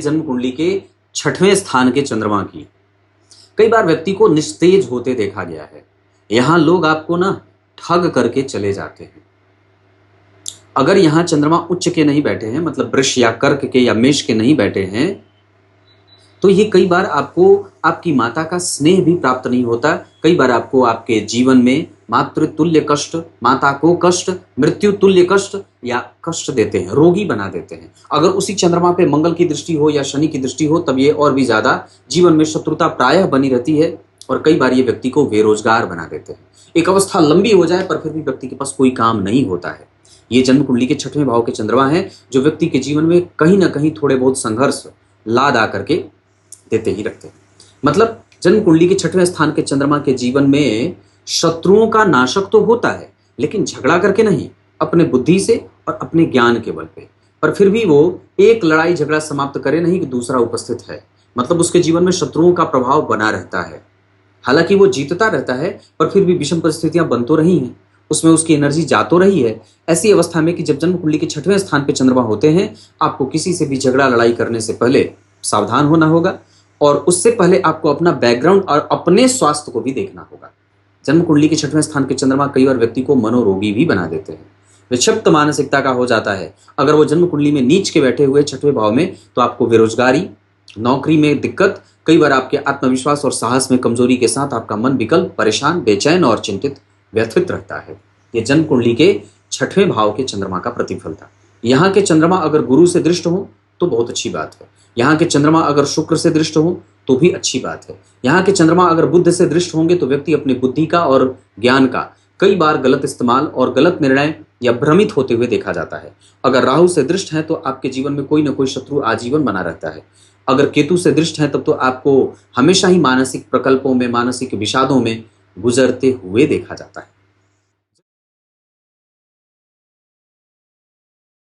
जन्म कुंडली के 6वें स्थान के चंद्रमा की कई बार व्यक्ति को निस्तेज होते देखा गया है। यहां लोग आपको ना ठग करके चले जाते हैं। अगर यहां चंद्रमा उच्च के नहीं बैठे हैं, मतलब वृष या कर्क के या मेष के नहीं बैठे हैं, तो ये कई बार आपको आपकी माता का स्नेह भी प्राप्त नहीं होता। कई बार आपको आपके जीवन में मातृतुल्य कष्ट, माता को कष्ट, मृत्यु तुल्य कष्ट या कष्ट देते हैं, रोगी बना देते हैं। अगर उसी चंद्रमा पे मंगल की दृष्टि हो या शनि की दृष्टि हो, तब ये और भी ज्यादा जीवन में शत्रुता प्रायः बनी रहती है और कई बार ये व्यक्ति को बेरोजगार बना देते हैं। एक अवस्था लंबी हो जाए पर फिर भी व्यक्ति के पास कोई काम नहीं होता है। ये जन्म कुंडली के 6वें भाव के चंद्रमा है, जो व्यक्ति के जीवन में कहीं ना कहीं थोड़े बहुत संघर्ष लाद आकर के देते ही रखते हैं। मतलब जन्म कुंडली के 6वें स्थान के चंद्रमा के जीवन में शत्रुओं का नाशक तो होता है, लेकिन झगड़ा करके नहीं, अपने बुद्धि से और अपने ज्ञान के बल पे। पर फिर भी वो एक लड़ाई झगड़ा समाप्त करे नहीं कि दूसरा उपस्थित है, मतलब उसके जीवन में शत्रुओं का प्रभाव बना रहता है। हालांकि वो जीतता रहता है पर फिर भी विषम परिस्थितियां बन तो रही हैं, उसमें उसकी एनर्जी जा तो रही है। ऐसी अवस्था में कि जब जन्म कुंडली के 6वें स्थान पे चंद्रमा होते हैं, आपको किसी से भी झगड़ा लड़ाई करने से पहले सावधान होना होगा और उससे पहले आपको अपना बैकग्राउंड और अपने स्वास्थ्य को भी देखना होगा। जन्म कुंडली के 6वें स्थान के चंद्रमा कई बार व्यक्ति को मनोरोगी भी बना देते हैं, विक्षिप्त मानसिकता का हो जाता है। अगर वो जन्म कुंडली में नीच के बैठे हुए 6वें भाव में, तो आपको बेरोजगारी, नौकरी में दिक्कत, कई बार आपके आत्मविश्वास और साहस में कमजोरी के साथ आपका मन विकल, परेशान, बेचैन और चिंतित व्यथित रहता है। ये जन्म कुंडली के 6वें भाव के चंद्रमा का प्रतिफल था। यहाँ के चंद्रमा अगर गुरु से दृष्ट हो तो बहुत अच्छी बात है। यहाँ के चंद्रमा अगर शुक्र से दृष्ट हो तो भी अच्छी बात है। यहाँ के चंद्रमा अगर बुध से दृष्ट होंगे तो व्यक्ति अपनी बुद्धि का और ज्ञान का कई बार गलत इस्तेमाल और गलत निर्णय या भ्रमित होते हुए देखा जाता है। अगर राहु से दृष्ट है तो आपके जीवन में कोई ना कोई शत्रु आजीवन बना रहता है। अगर केतु से दृष्ट है तब तो आपको हमेशा ही मानसिक प्रकल्पों में, मानसिक विषादों में गुजरते हुए देखा जाता है।